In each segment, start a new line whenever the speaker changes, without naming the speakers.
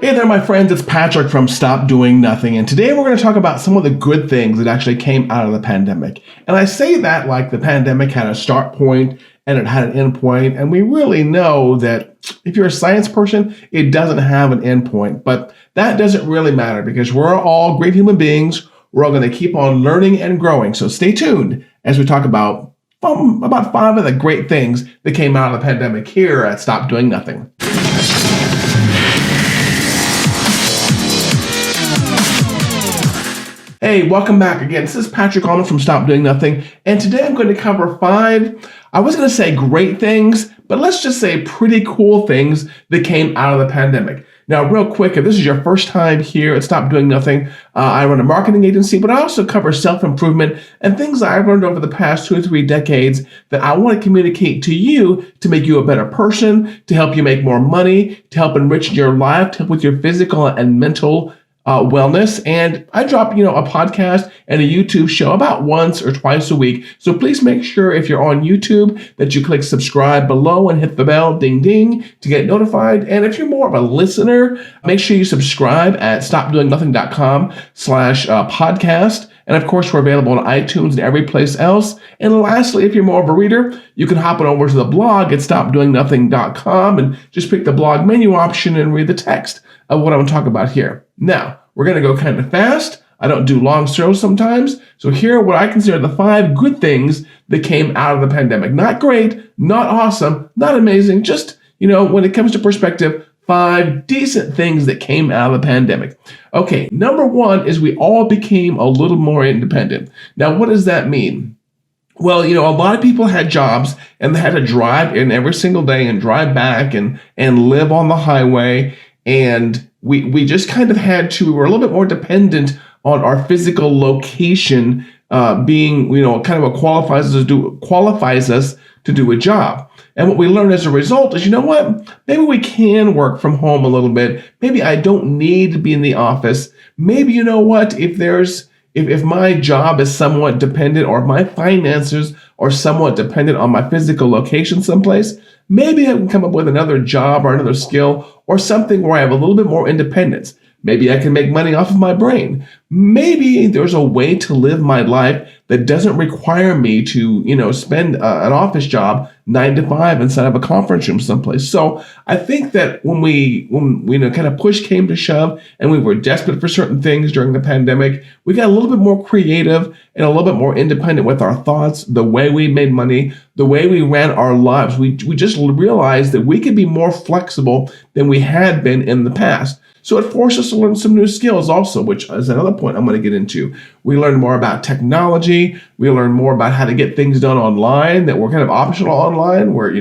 Hey there, my friends. It's Patrick from Stop Doing Nothing. And today we're going to talk about some of the good things that actually came out of the pandemic. And I say that like the pandemic had a start point and it had an end point. And we really know that if you're a science person, it doesn't have an end point. But that doesn't really matter because we're all great human beings. We're all going to keep on learning and growing. So stay tuned as we talk about 5 of the great things that came out of the pandemic here at Stop Doing Nothing. Hey, welcome back again. This is Patrick Allmond from Stop Doing Nothing, and today I'm going to cover 5, I was going to say great things, but let's just say pretty cool things that came out of the pandemic. Now, real quick, if this is your first time here at Stop Doing Nothing, I run a marketing agency, but I also cover self-improvement and things that I've learned over the past 2 or 3 decades that I want to communicate to you to make you a better person, to help you make more money, to help enrich your life, to help with your physical and mental wellness. And I drop, a podcast and a YouTube show about once or twice a week. So please make sure if you're on YouTube that you click subscribe below and hit the bell, ding, ding, to get notified. And if you're more of a listener, make sure you subscribe at stopdoingnothing.com/podcast. And of course, we're available on iTunes and every place else. And lastly, if you're more of a reader, you can hop on over to the blog at stopdoingnothing.com and just pick the blog menu option and read the text of what I'm talking about here. Now, we're going to go kind of fast. I don't do long shows sometimes. So here are what I consider the 5 good things that came out of the pandemic. Not great, not awesome, not amazing, just, when it comes to perspective, 5 decent things that came out of the pandemic. Okay, number 1 is we all became a little more independent. Now, what does that mean? Well, a lot of people had jobs and they had to drive in every single day and drive back and live on the highway. And we just kind of we were a little bit more dependent on our physical location being, kind of what qualifies us to do a job. And what we learned as a result is, maybe we can work from home a little bit. Maybe I don't need to be in the office. Maybe, if my job is somewhat dependent or if my finances are somewhat dependent on my physical location someplace, maybe I can come up with another job or another skill or something where I have a little bit more independence. Maybe I can make money off of my brain. Maybe there's a way to live my life that doesn't require me to, spend an office job 9 to 5 inside of a conference room someplace. So I think that when kind of push came to shove and we were desperate for certain things during the pandemic, we got a little bit more creative and a little bit more independent with our thoughts, the way we made money, the way we ran our lives. We just realized that we could be more flexible than we had been in the past. So it forced us to learn some new skills also, which is another point I'm going to get into. We learned more about technology. We learned more about how to get things done online that were kind of optional online, where,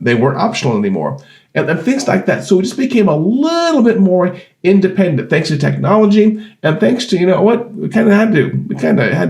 they weren't optional anymore. And things like that. So we just became a little bit more independent thanks to technology and thanks to, we kind of had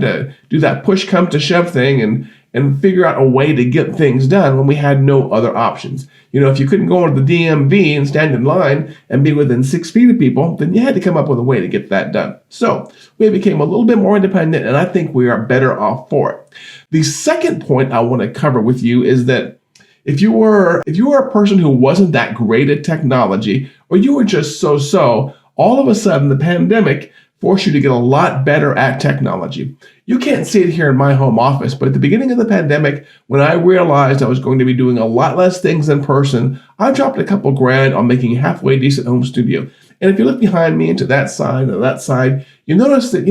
to do that push come to shove thing and figure out a way to get things done when we had no other options. If you couldn't go into the DMV and stand in line and be within 6 feet of people, then you had to come up with a way to get that done. So we became a little bit more independent, and I think we are better off for it. The second point I want to cover with you is that if you were a person who wasn't that great at technology, or you were just so, all of a sudden the pandemic forced you to get a lot better at technology. You can't see it here in my home office, but at the beginning of the pandemic, when I realized I was going to be doing a lot less things in person, I dropped a couple grand on making a halfway decent home studio. And if you look behind me into that side or that side, you notice that,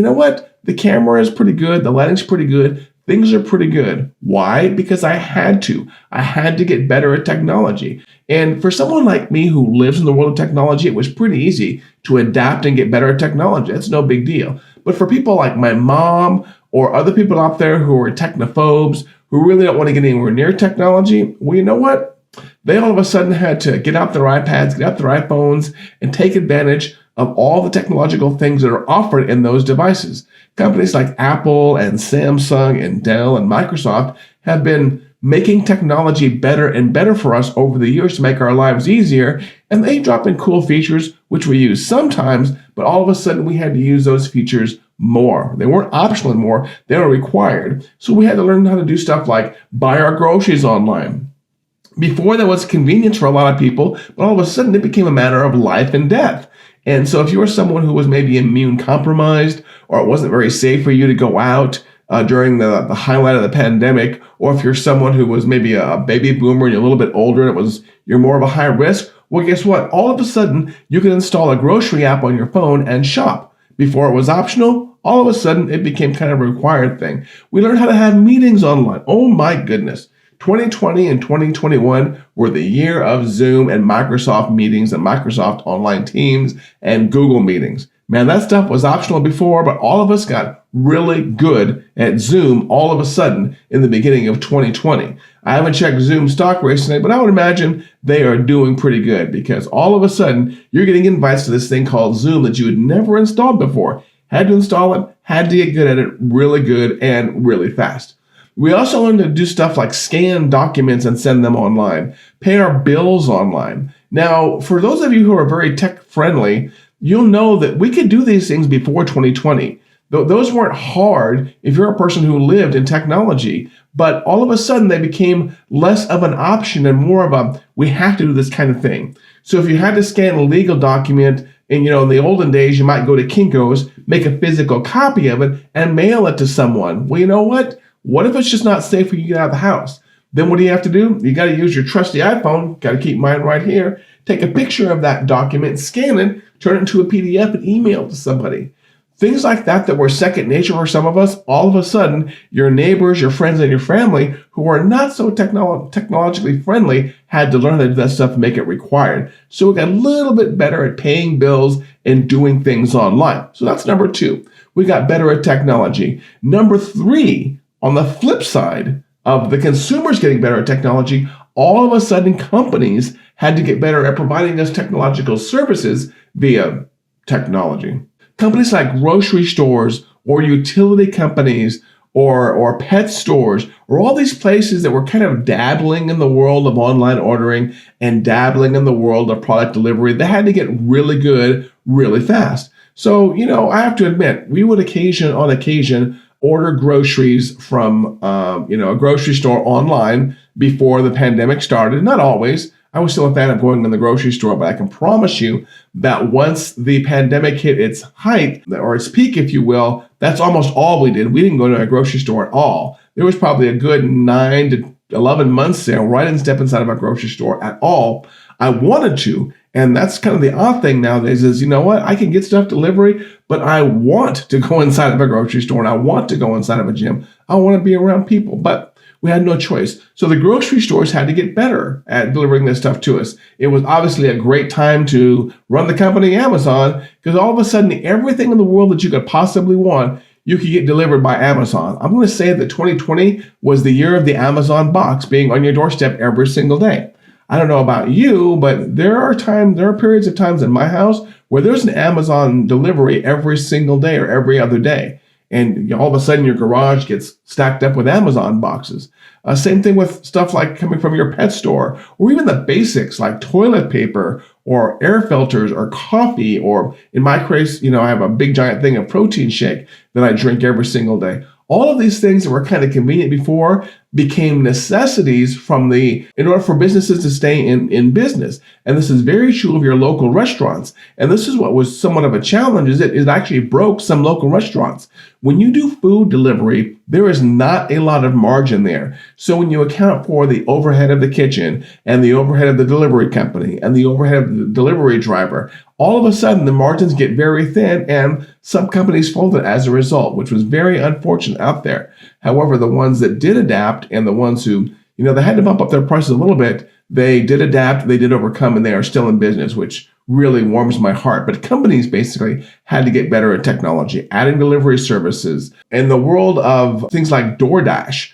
the camera is pretty good, the lighting's pretty good, things are pretty good. Why? Because I had to. I had to get better at technology. And for someone like me who lives in the world of technology, it was pretty easy to adapt and get better at technology. That's no big deal. But for people like my mom or other people out there who are technophobes, who really don't want to get anywhere near technology, well, you know what? They all of a sudden had to get out their iPads, get out their iPhones, and take advantage of all the technological things that are offered in those devices. Companies like Apple and Samsung and Dell and Microsoft have been making technology better and better for us over the years to make our lives easier, and they drop in cool features which we use sometimes, but all of a sudden we had to use those features more. They weren't optional anymore, they were required. So we had to learn how to do stuff like buy our groceries online. Before, that was convenience for a lot of people, but all of a sudden it became a matter of life and death. And so if you were someone who was maybe immune compromised, or it wasn't very safe for you to go out during the highlight of the pandemic, or if you're someone who was maybe a baby boomer and you're a little bit older and you're more of a high risk, well, guess what? All of a sudden, you can install a grocery app on your phone and shop. Before it was optional, all of a sudden it became kind of a required thing. We learned how to have meetings online. Oh my goodness. 2020 and 2021 were the year of Zoom and Microsoft meetings and Microsoft online Teams and Google meetings. Man, that stuff was optional before, but all of us got really good at Zoom all of a sudden in the beginning of 2020. I haven't checked Zoom stock recently, but I would imagine they are doing pretty good because all of a sudden you're getting invites to this thing called Zoom that you had never installed before. Had to install it, had to get good at it, really good and really fast. We also learned to do stuff like scan documents and send them online, pay our bills online. Now, for those of you who are very tech friendly, you'll know that we could do these things before 2020. Those weren't hard if you're a person who lived in technology, but all of a sudden they became less of an option and more of a, we have to do this kind of thing. So if you had to scan a legal document, and in the olden days, you might go to Kinko's, make a physical copy of it, and mail it to someone. Well, you know what? What if it's just not safe for you to get out of the house? Then what do you have to do? You got to use your trusty iPhone. Got to keep mine right here. Take a picture of that document, scan it, turn it into a PDF, and email it to somebody. Things like that were second nature for some of us, all of a sudden, your neighbors, your friends, and your family who are not so technologically friendly had to learn how to do that stuff and make it required. So we got a little bit better at paying bills and doing things online. So that's number 2. We got better at technology. Number 3, on the flip side of the consumers getting better at technology, all of a sudden companies had to get better at providing us technological services via technology. Companies like grocery stores or utility companies or pet stores or all these places that were kind of dabbling in the world of online ordering and dabbling in the world of product delivery, they had to get really good really fast. So, I have to admit, we would on occasion order groceries from, a grocery store online before the pandemic started. Not always. I was still a fan of going in the grocery store, but I can promise you that once the pandemic hit its height, or its peak, if you will, that's almost all we did. We didn't go to a grocery store at all. There was probably a good 9 to 11 months there where I didn't step inside of a grocery store at all. I wanted to, and that's kind of the odd thing nowadays is, you know what, I can get stuff delivery, but I want to go inside of a grocery store and I want to go inside of a gym. I want to be around people, but we had no choice. So the grocery stores had to get better at delivering this stuff to us. It was obviously a great time to run the company Amazon because all of a sudden everything in the world that you could possibly want, you could get delivered by Amazon. I'm going to say that 2020 was the year of the Amazon box being on your doorstep every single day. I don't know about you, but there are periods of times in my house where there's an Amazon delivery every single day or every other day. And all of a sudden your garage gets stacked up with Amazon boxes. Same thing with stuff like coming from your pet store, or even the basics like toilet paper or air filters or coffee, or in my case, I have a big giant thing of protein shake that I drink every single day. All of these things that were kind of convenient before became necessities in order for businesses to stay in business. And this is very true of your local restaurants. And this is what was somewhat of a challenge, is it actually broke some local restaurants. When you do food delivery, there is not a lot of margin there. So when you account for the overhead of the kitchen and the overhead of the delivery company and the overhead of the delivery driver, all of a sudden the margins get very thin and some companies folded as a result, which was very unfortunate out there. However, the ones that did adapt and the ones who, they had to bump up their prices a little bit, they did adapt, they did overcome, and they are still in business, which really warms my heart. But companies basically had to get better at technology, adding delivery services. In the world of things like DoorDash,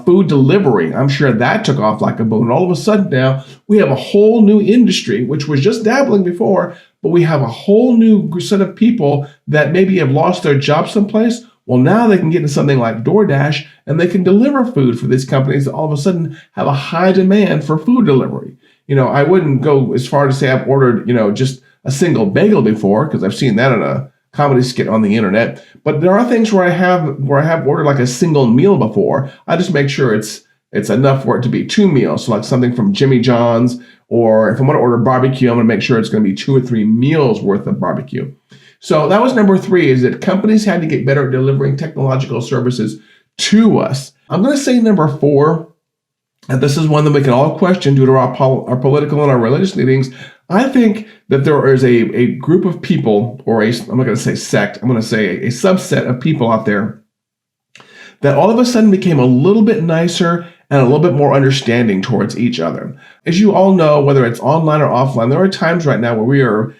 food delivery, I'm sure that took off like a balloon. All of a sudden now, we have a whole new industry, which was just dabbling before, but we have a whole new set of people that maybe have lost their job someplace. Well, now they can get into something like DoorDash and they can deliver food for these companies that all of a sudden have a high demand for food delivery. I wouldn't go as far to say I've ordered, just a single bagel before, because I've seen that in a comedy skit on the internet. But there are things where I have ordered like a single meal before. I just make sure it's it's enough for it to be 2 meals. So like something from Jimmy John's, or if I want to order barbecue, I'm going to make sure it's going to be 2 or 3 meals worth of barbecue. So that was number 3, is that companies had to get better at delivering technological services to us. I'm going to say number 4, and this is one that we can all question due to our political and our religious leanings. I think that there is a group of people, or I'm not going to say sect, I'm going to say a subset of people out there that all of a sudden became a little bit nicer and a little bit more understanding towards each other. As you all know, whether it's online or offline, there are times right now where we are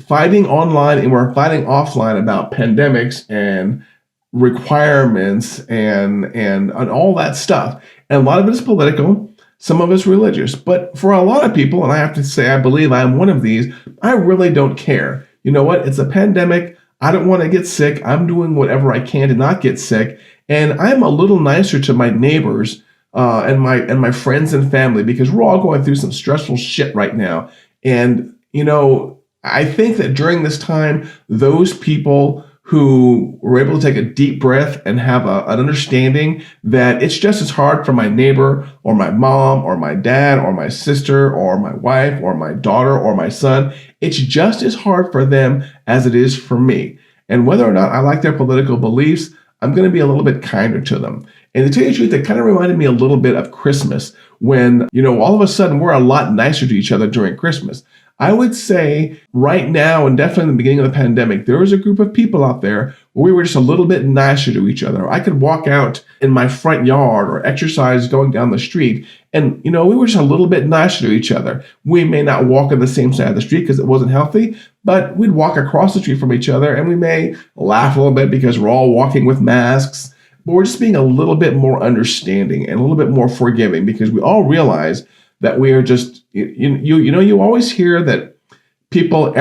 fighting online and we're fighting offline about pandemics and requirements and all that stuff. And a lot of it is political, some of it's religious. But for a lot of people, and I have to say, I believe I'm one of these, I really don't care. You know what? It's a pandemic. I don't want to get sick. I'm doing whatever I can to not get sick. And I'm a little nicer to my neighbors and my friends and family, because we're all going through some stressful shit right now. And, I think that during this time, those people who were able to take a deep breath and have an understanding that it's just as hard for my neighbor or my mom or my dad or my sister or my wife or my daughter or my son. It's just as hard for them as it is for me. And whether or not I like their political beliefs, I'm going to be a little bit kinder to them. And to tell you the truth, it kind of reminded me a little bit of Christmas when, all of a sudden we're a lot nicer to each other during Christmas. I would say right now, and definitely in the beginning of the pandemic, there was a group of people out there where we were just a little bit nicer to each other. I could walk out in my front yard or exercise going down the street, and we were just a little bit nicer to each other. We may not walk on the same side of the street because it wasn't healthy, but we'd walk across the street from each other, and we may laugh a little bit because we're all walking with masks. But we're just being a little bit more understanding and a little bit more forgiving, because we all realize that we are just, you always hear that people,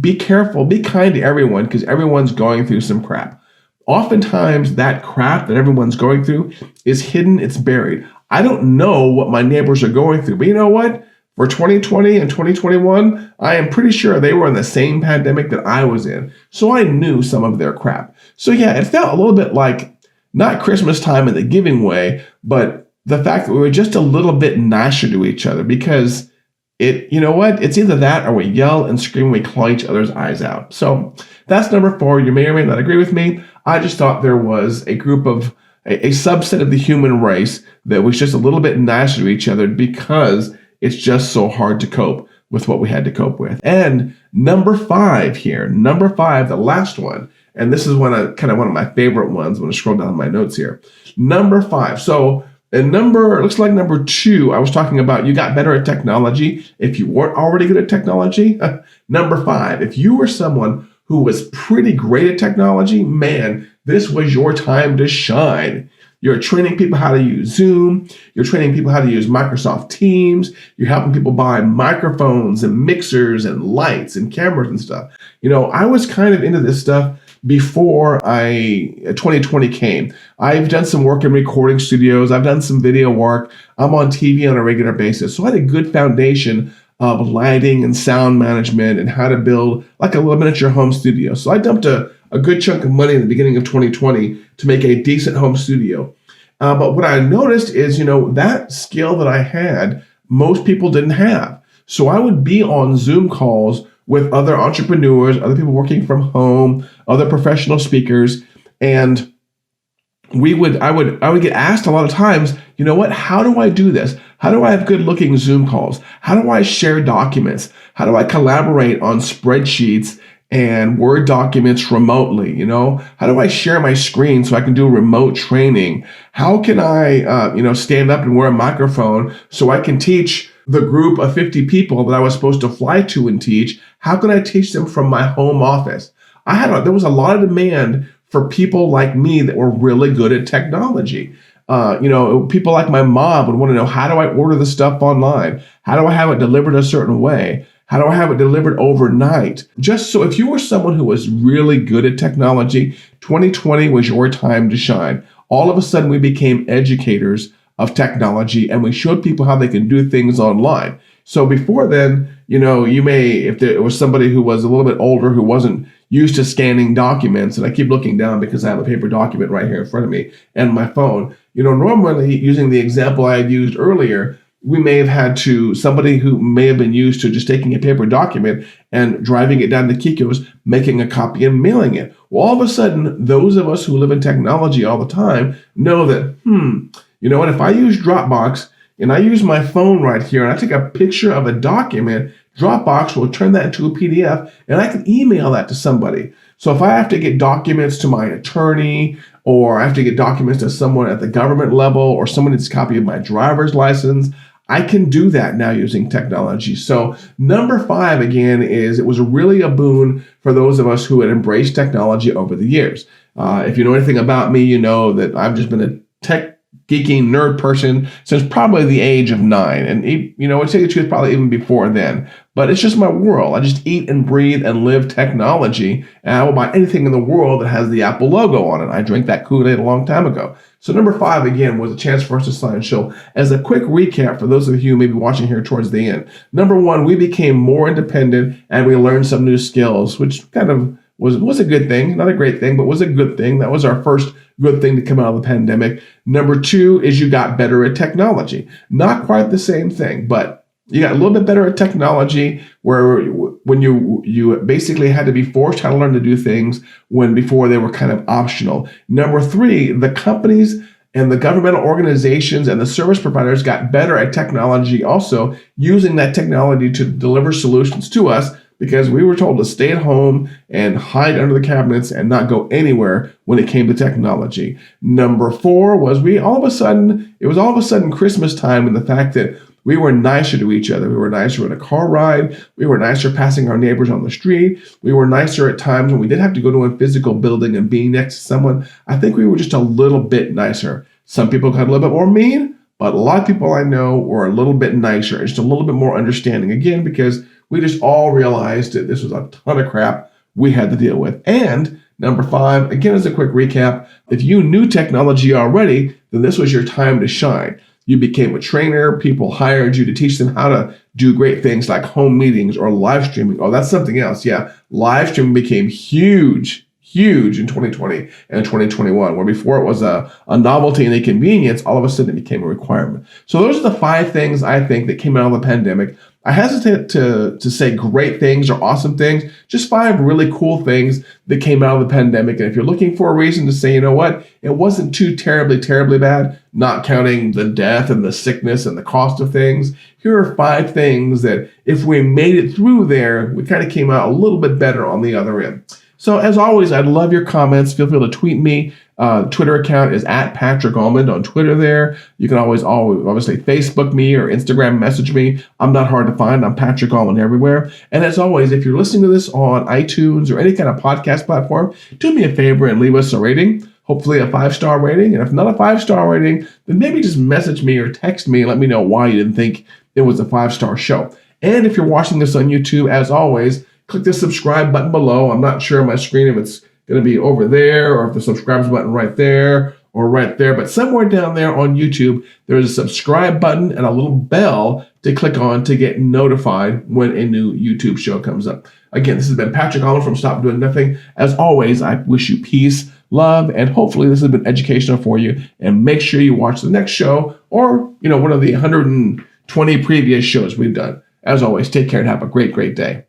be careful, be kind to everyone, because everyone's going through some crap. Oftentimes that crap that everyone's going through is hidden, it's buried. I don't know what my neighbors are going through, but you know what? For 2020 and 2021, I am pretty sure they were in the same pandemic that I was in. So I knew some of their crap. So yeah, it felt a little bit like not Christmas time in the giving way, but the fact that we were just a little bit nicer to each other, because it's either that or we yell and scream, we claw each other's eyes out. So that's number 4. You may or may not agree with me. I just thought there was a group of a subset of the human race that was just a little bit nicer to each other, because it's just so hard to cope with what we had to cope with. And number 5 here, the last one, and this is one of my favorite ones. I'm going to scroll down my notes here. Number 5. So it looks like number 2, I was talking about you got better at technology if you weren't already good at technology. Number 5, if you were someone who was pretty great at technology, man, this was your time to shine. You're training people how to use Zoom. You're training people how to use Microsoft Teams. You're helping people buy microphones and mixers and lights and cameras and stuff. I was kind of into this stuff before 2020 came. I've done some work in recording studios. I've done some video work. I'm on TV on a regular basis. So I had a good foundation of lighting and sound management and how to build like a little miniature home studio. So I dumped a good chunk of money in the beginning of 2020 to make a decent home studio. But what I noticed is, that skill that I had, most people didn't have. So I would be on Zoom calls with other entrepreneurs, other people working from home, other professional speakers, and I would get asked a lot of times, how do I do this? How do I have good looking Zoom calls? How do I share documents? How do I collaborate on spreadsheets and Word documents remotely? How do I share my screen so I can do remote training? How can I, stand up and wear a microphone so I can teach the group of 50 people that I was supposed to fly to and teach? How can I teach them from my home office? There was a lot of demand for people like me that were really good at technology. People like my mom would want to know, how do I order the stuff online? How do I have it delivered a certain way? How do I have it delivered overnight? Just so if you were someone who was really good at technology, 2020 was your time to shine. All of a sudden, we became educators of technology, and we showed people how they can do things online. So before then, if there was somebody who was a little bit older who wasn't used to scanning documents, and I keep looking down because I have a paper document right here in front of me and my phone, Normally, using the example I had used earlier, we may have had somebody who may have been used to just taking a paper document and driving it down to Kiko's, making a copy and mailing it. Well, all of a sudden, those of us who live in technology all the time know that, if I use Dropbox and I use my phone right here and I take a picture of a document, Dropbox will turn that into a PDF and I can email that to somebody. So if I have to get documents to my attorney, or I have to get documents to someone at the government level, or someone needs a copy of my driver's license, I can do that now using technology. So number 5, again, is it was really a boon for those of us who had embraced technology over the years. If you know anything about me, you know that I've just been a tech geeking nerd person since probably the age of 9. And, I'd say the truth, probably even before then. But it's just my world. I just eat and breathe and live technology. And I will buy anything in the world that has the Apple logo on it. I drank that Kool-Aid a long time ago. So number 5, again, was a chance for us to sign. So as a quick recap for those of you who may be watching here towards the end, number 1, we became more independent and we learned some new skills, which kind of was a good thing. Not a great thing, but was a good thing. That was our first good thing to come out of the pandemic. Number 2 is you got better at technology. Not quite the same thing, but you got a little bit better at technology when you basically had to be forced how to learn to do things when before they were kind of optional. Number 3, the companies and the governmental organizations and the service providers got better at technology also, using that technology to deliver solutions to us, because we were told to stay at home and hide under the cabinets and not go anywhere when it came to technology. Number 4 was it was all of a sudden Christmas time, and the fact that we were nicer to each other. We were nicer in a car ride. We were nicer passing our neighbors on the street. We were nicer at times when we did have to go to a physical building and being next to someone. I think we were just a little bit nicer. Some people got a little bit more mean, but a lot of people I know were a little bit nicer, just a little bit more understanding. Again, because we just all realized that this was a ton of crap we had to deal with. And number 5, again, as a quick recap, if you knew technology already, then this was your time to shine. You became a trainer. People hired you to teach them how to do great things like home meetings or live streaming. Oh, that's something else. Yeah, live streaming became huge in 2020 and 2021, where before it was a novelty and a convenience, all of a sudden it became a requirement. So those are the 5 things I think that came out of the pandemic. I hesitate to say great things or awesome things, just 5 really cool things that came out of the pandemic. And if you're looking for a reason to say, you know what, it wasn't too terribly bad, not counting the death and the sickness and the cost of things, here are 5 things that if we made it through there, we kind of came out a little bit better on the other end. So as always, I'd love your comments. Feel free to tweet me. Twitter account is at Patrick Allmond on Twitter there. You can always obviously Facebook me or Instagram message me. I'm not hard to find. I'm Patrick Allmond everywhere. And as always, if you're listening to this on iTunes or any kind of podcast platform, do me a favor and leave us a rating. Hopefully a 5-star rating. And if not a 5-star rating, then maybe just message me or text me and let me know why you didn't think it was a 5-star show. And if you're watching this on YouTube, as always, click the subscribe button below. I'm not sure on my screen if it's going to be over there or if the subscribe button right there or right there, but somewhere down there on YouTube, there's a subscribe button and a little bell to click on to get notified when a new YouTube show comes up. Again, this has been Patrick Allmond from Stop Doing Nothing. As always, I wish you peace, love, and hopefully this has been educational for you. And make sure you watch the next show or, one of the 120 previous shows we've done. As always, take care and have a great day.